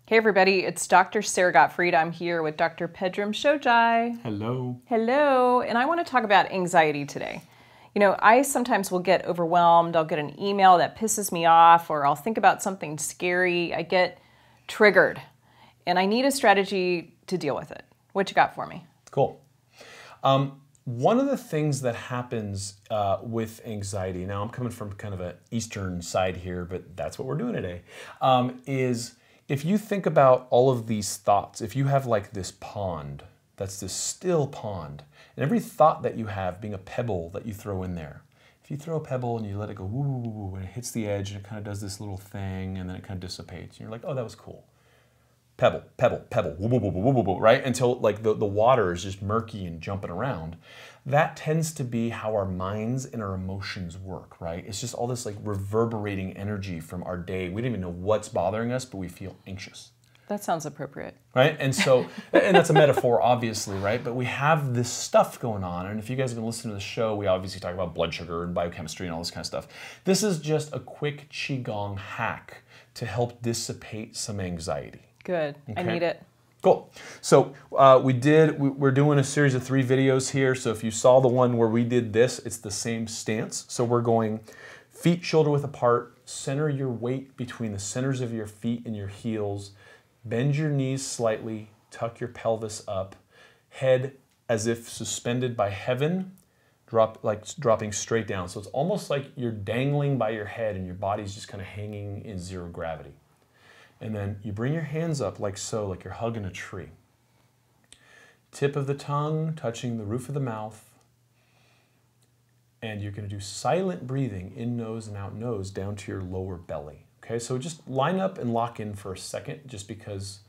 Hey everybody, it's Dr. Sara Gottfried. I'm here with Dr. Pedram Shojai. Hello. Hello, and I want to talk about anxiety today. You know, I sometimes will get overwhelmed. I'll get an email that pisses me off, or I'll think about something scary. I get triggered, and I need a strategy to deal with it. What you got for me? Cool. One of the things that happens with anxiety, now I'm coming from kind of an Eastern side here, but that's what we're doing today, is if you think about all of these thoughts, if you have like this pond, that's this still pond, and every thought that you have being a pebble that you throw in there, if you throw a pebble and you let it go, woo, woo, woo, woo, and it hits the edge and it kind of does this little thing and then it kind of dissipates, and you're like, oh, that was cool. Pebble, pebble, pebble, woo, woo, woo, woo, woo, woo, right? Until like the water is just murky and jumping around. That tends to be how our minds and our emotions work, right? It's just all this like reverberating energy from our day. We don't even know what's bothering us, but we feel anxious. That sounds appropriate. Right? And so, and that's a metaphor, obviously, right? But we have this stuff going on. And if you guys have been listening to the show, we obviously talk about blood sugar and biochemistry and all this kind of stuff. This is just a quick Qigong hack to help dissipate some anxiety. Good. Okay. I need it. Cool. So we're doing a series of 3 videos here. So if you saw the one where we did this, it's the same stance. So we're going feet shoulder width apart, center your weight between the centers of your feet and your heels, bend your knees slightly, tuck your pelvis up, head as if suspended by heaven, dropping straight down. So it's almost like you're dangling by your head and your body's just kind of hanging in zero gravity. And then you bring your hands up like so, like you're hugging a tree. Tip of the tongue touching the roof of the mouth. And you're going to do silent breathing, in nose and out nose, down to your lower belly. Okay, so just line up and lock in for a second, just because,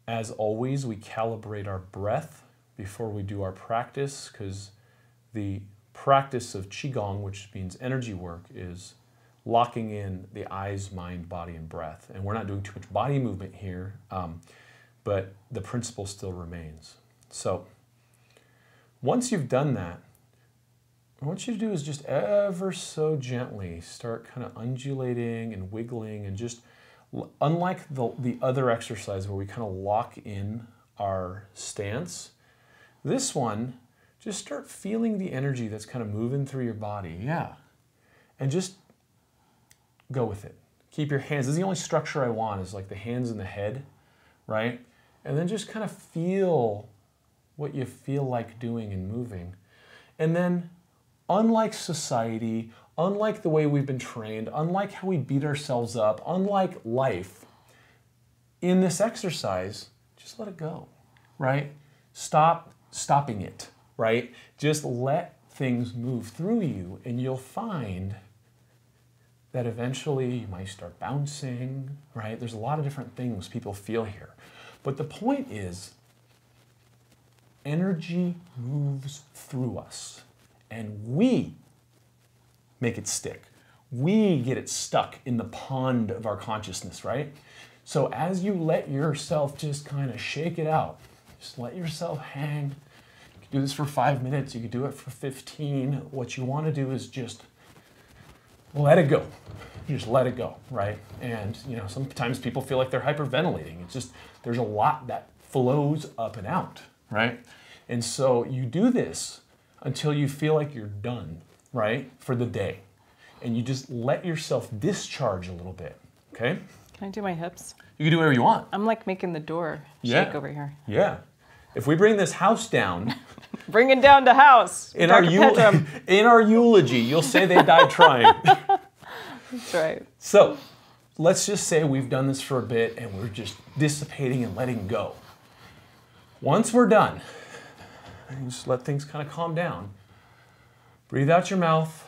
as always, we calibrate our breath before we do our practice, because the practice of Qigong, which means energy work, is locking in the eyes, mind, body, and breath. And we're not doing too much body movement here, but the principle still remains. So once you've done that, what I want you to do is just ever so gently start kind of undulating and wiggling, and just, unlike the other exercise where we kind of lock in our stance, this one, just start feeling the energy that's kind of moving through your body. Yeah. And just go with it. Keep your hands. This is the only structure I want, is like the hands and the head, right? And then just kind of feel what you feel like doing and moving. And then, unlike society, unlike the way we've been trained, unlike how we beat ourselves up, unlike life, in this exercise, just let it go, right? Stop stopping it, right? Just let things move through you, and you'll find that eventually you might start bouncing, right? There's a lot of different things people feel here. But the point is, energy moves through us, and we make it stick. We get it stuck in the pond of our consciousness, right? So as you let yourself just kind of shake it out, just let yourself hang. You can do this for 5 minutes, you can do it for 15. What you want to do is just let it go. You just let it go, right? And you know, sometimes people feel like they're hyperventilating. It's just, there's a lot that flows up and out, right? And so you do this until you feel like you're done, right, for the day. And you just let yourself discharge a little bit, okay? Can I do my hips? You can do whatever you want. I'm like making the door shake over here. Yeah. If we bring this house down, bring it down to house. in our eulogy, you'll say they died trying. That's right. So let's just say we've done this for a bit and we're just dissipating and letting go. Once we're done, just let things kind of calm down. Breathe out your mouth.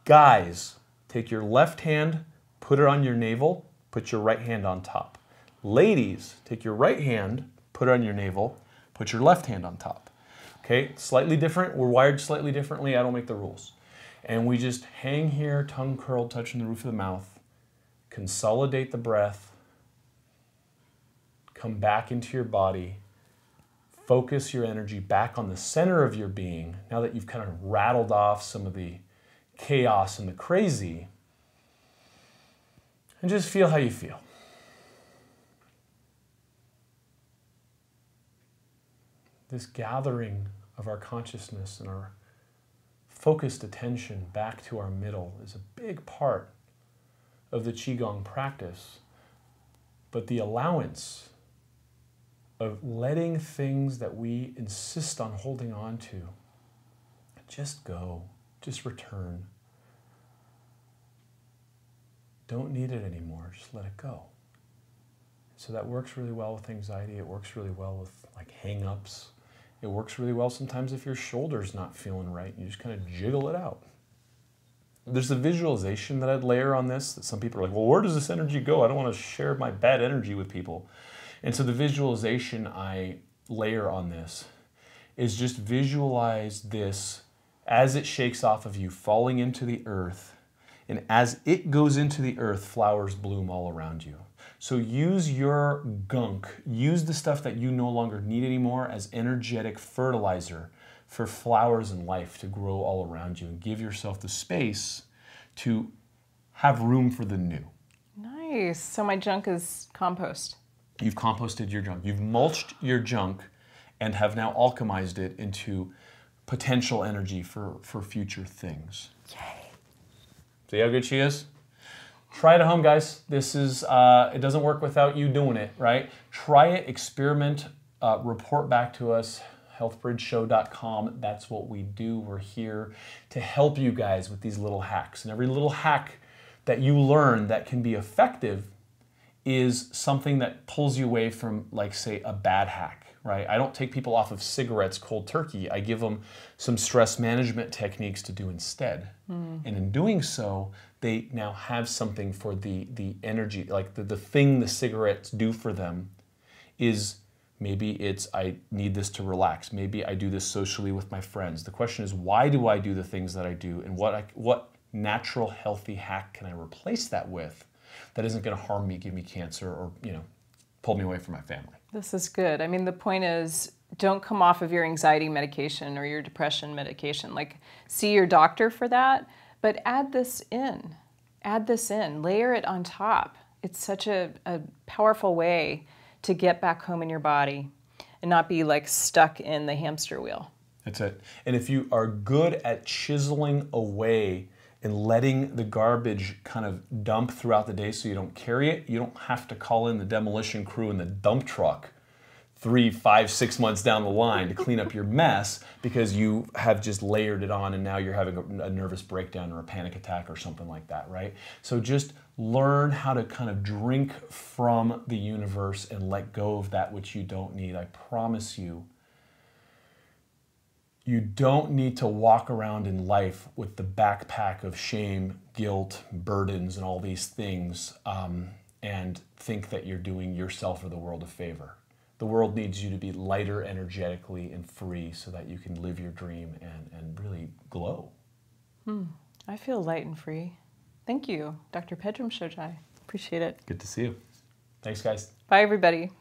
Guys, take your left hand, put it on your navel, put your right hand on top. Ladies, take your right hand, put it on your navel, put your left hand on top. Okay, slightly different. We're wired slightly differently. I don't make the rules. And we just hang here, tongue curled, touching the roof of the mouth. Consolidate the breath. Come back into your body. Focus your energy back on the center of your being. Now that you've kind of rattled off some of the chaos and the crazy, And just feel how you feel. This gathering of our consciousness and our focused attention back to our middle is a big part of the Qigong practice. But the allowance of letting things that we insist on holding on to just go, just return. Don't need it anymore, just let it go. So that works really well with anxiety. It works really well with like hang-ups. It works really well sometimes if your shoulder's not feeling right. You just kind of jiggle it out. There's a visualization that I'd layer on this that some people are like, well, where does this energy go? I don't want to share my bad energy with people. And so the visualization I layer on this is just visualize this as it shakes off of you, falling into the earth. And as it goes into the earth, flowers bloom all around you. So use your gunk, use the stuff that you no longer need anymore as energetic fertilizer for flowers and life to grow all around you, and give yourself the space to have room for the new. Nice. So my junk is compost. You've composted your junk. You've mulched your junk and have now alchemized it into potential energy for future things. Yay. See how good she is? Try it at home, guys. This is, it doesn't work without you doing it, right? Try it, experiment, report back to us, healthbridgeshow.com. That's what we do. We're here to help you guys with these little hacks. And every little hack that you learn that can be effective is something that pulls you away from, like, say, a bad hack, right? I don't take people off of cigarettes cold turkey. I give them some stress management techniques to do instead. And in doing so, they now have something for the energy, like the thing the cigarettes do for them is maybe it's, I need this to relax. Maybe I do this socially with my friends. The question is, why do I do the things that I do? And what natural, healthy hack can I replace that with that isn't going to harm me, give me cancer, or, you know, pull me away from my family? This is good. I mean, the point is, don't come off of your anxiety medication or your depression medication. Like, see your doctor for that, but add this in. Add this in. Layer it on top. It's such a powerful way to get back home in your body and not be like stuck in the hamster wheel. That's it. And if you are good at chiseling away and letting the garbage kind of dump throughout the day so you don't carry it, you don't have to call in the demolition crew and the dump truck 3, 5, 6 months down the line to clean up your mess because you have just layered it on and now you're having a nervous breakdown or a panic attack or something like that, right? So just learn how to kind of drink from the universe and let go of that which you don't need. I promise you, you don't need to walk around in life with the backpack of shame, guilt, burdens, and all these things and think that you're doing yourself or the world a favor. The world needs you to be lighter energetically and free so that you can live your dream and really glow. I feel light and free. Thank you, Dr. Pedram Shojai. Appreciate it. Good to see you. Thanks, guys. Bye, everybody.